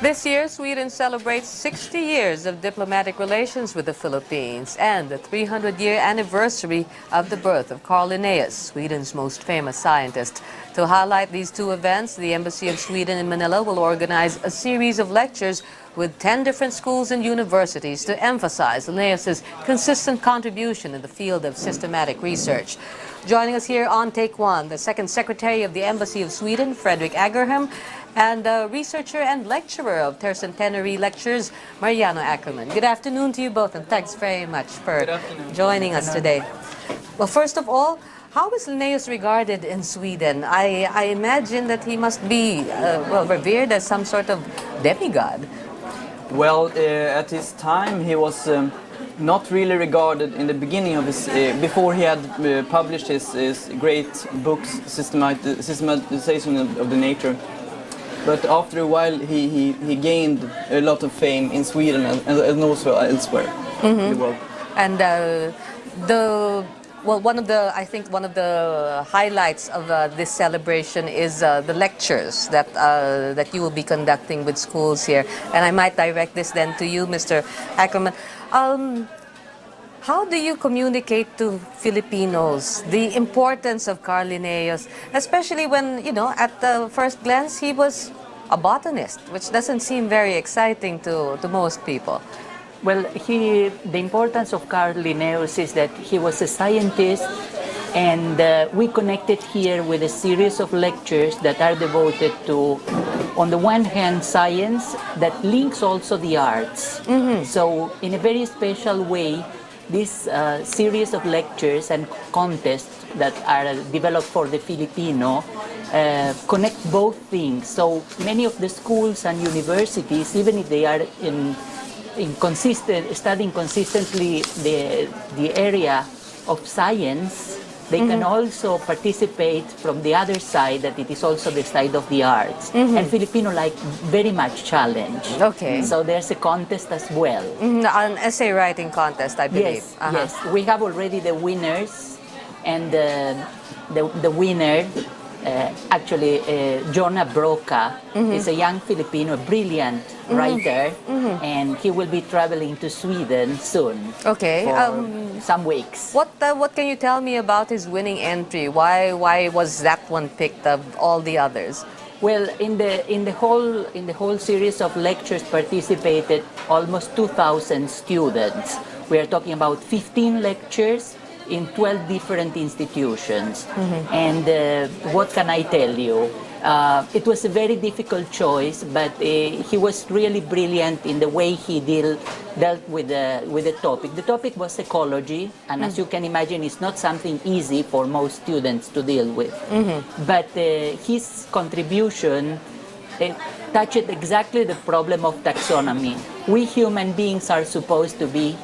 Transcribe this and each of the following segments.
This year, Sweden celebrates 60 years of diplomatic relations with the Philippines and the 300-year anniversary of the birth of Carl Linnaeus, Sweden's most famous scientist. To highlight these two events, the Embassy of Sweden in Manila will organize a series of lectures with 10 different schools and universities to emphasize Linnaeus' consistent contribution in the field of systematic research. Joining us here on Take One, the Second Secretary of the Embassy of Sweden, Frederick Agerholm, and researcher and lecturer of Tercentenary Lectures, Mariano Ackerman. Good afternoon to you both, and thanks very much for joining us today. Well, first of all, how is Linnaeus regarded in Sweden? I imagine that he must be, revered as some sort of demigod. Well, at his time, he was not really regarded in the beginning of his, before he had published his great books, Systematization of the Nature. But after a while, he gained a lot of fame in Sweden and also elsewhere in the world. And I think one of the highlights of this celebration is the lectures that you will be conducting with schools here. And I might direct this then to you, Mr. Ackerman. How do you communicate to Filipinos the importance of Carl Linnaeus, especially when, you know, at the first glance he was a botanist, which doesn't seem very exciting to most people? Well, the importance of Carl Linnaeus is that he was a scientist, and we connected here with a series of lectures that are devoted to, on the one hand, science that links also the arts. So in a very special way, this series of lectures and contests that are developed for the Filipino connect both things. So many of the schools and universities, even if they are studying consistently the area of science, they can also participate from the other side, that it is also the side of the arts. And Filipino like very much challenge. Okay. So there's a contest as well. An essay writing contest, I believe. Yes, yes. We have already the winners, and the winner, actually, Jonah Broca is a young Filipino, brilliant writer, and he will be traveling to Sweden soon. Okay, for some weeks. What can you tell me about his winning entry? Why was that one picked of all the others? Well, in the whole series of lectures participated almost 2,000 students. We are talking about 15 lectures in 12 different institutions. And what can I tell you? It was a very difficult choice, but he was really brilliant in the way he dealt with the topic. The topic was ecology, and as you can imagine, it's not something easy for most students to deal with. But his contribution touched exactly the problem of taxonomy. We human beings are supposed to be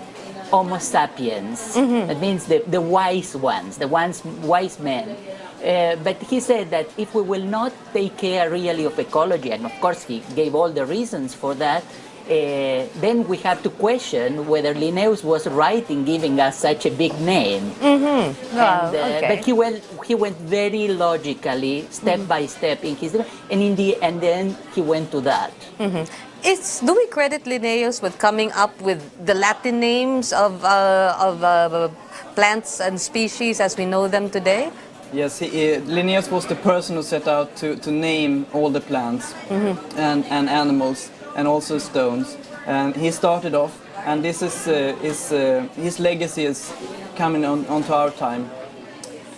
Homo sapiens. That means the wise ones, wise men. But he said that if we will not take care really of ecology, and of course he gave all the reasons for that, then we have to question whether Linnaeus was right in giving us such a big name. But he went very logically, step by step in his, and then he went to that. Do we credit Linnaeus with coming up with the Latin names of plants and species as we know them today? Yes, Linnaeus was the person who set out to name all the plants and animals and also stones. And he started off, and this is his legacy is coming onto our time.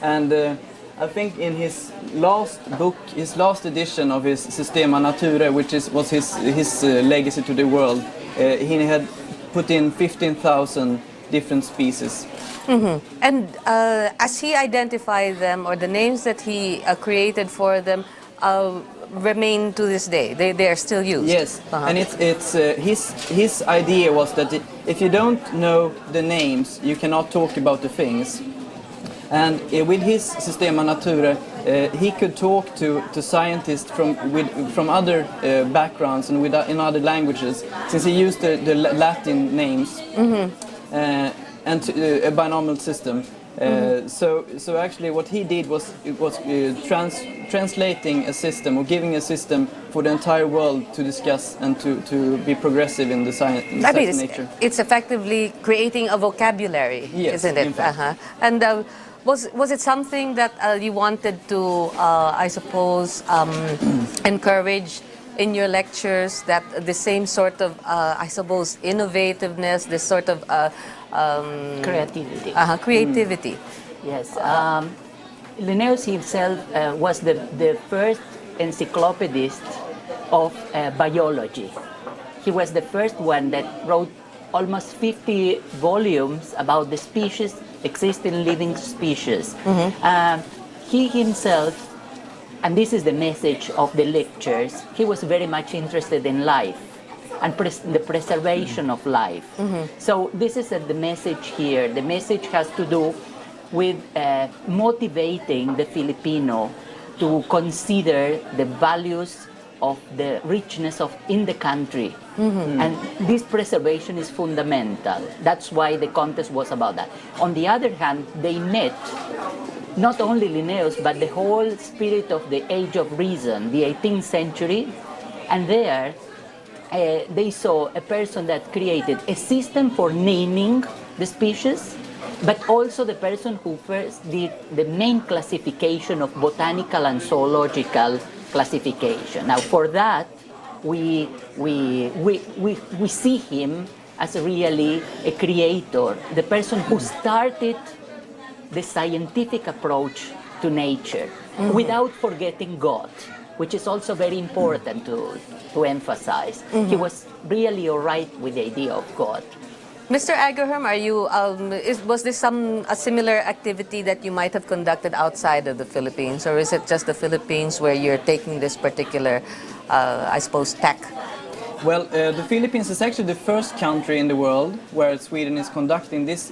And I think in his last book, his last edition of his Systema Naturae, which was his legacy to the world, he had put in 15,000 different species. And as he identified them, or the names that he created for them, remain to this day. They are still used. Yes, and it's his idea was that if you don't know the names, you cannot talk about the things. And with his Systema Naturae, he could talk to scientists from other backgrounds and in other languages, since he used the Latin names and a binomial system. So actually, what he did was translating a system or giving a system for the entire world to discuss and to be progressive in the science, I mean, of nature. it's effectively creating a vocabulary, Yes, isn't it? in fact. And was it something that you wanted to, I suppose, encourage in your lectures, that the same sort of, I suppose, innovativeness, this sort of Creativity. creativity? Yes. Linnaeus himself was the first encyclopedist of biology. He was the first one that wrote almost 50 volumes about the species, existing living species. He himself, and this is the message of the lectures, he was very much interested in life and the preservation of life. So this is the message here. The message has to do with motivating the Filipino to consider the values of the richness in the country. And this preservation is fundamental. That's why the contest was about that. On the other hand, they met not only Linnaeus, but the whole spirit of the Age of Reason, the 18th century, and there they saw a person that created a system for naming the species, but also the person who first did the main classification of botanical and zoological classification. Now, for that, we see him as really a creator, the person who started the scientific approach to nature without forgetting God, which is also very important to emphasize. He was really all right with the idea of God. Mr. Agerholm, are you? Was this a similar activity that you might have conducted outside of the Philippines, or is it just the Philippines where you're taking this particular, I suppose, tack? Well, the Philippines is actually the first country in the world where Sweden is conducting this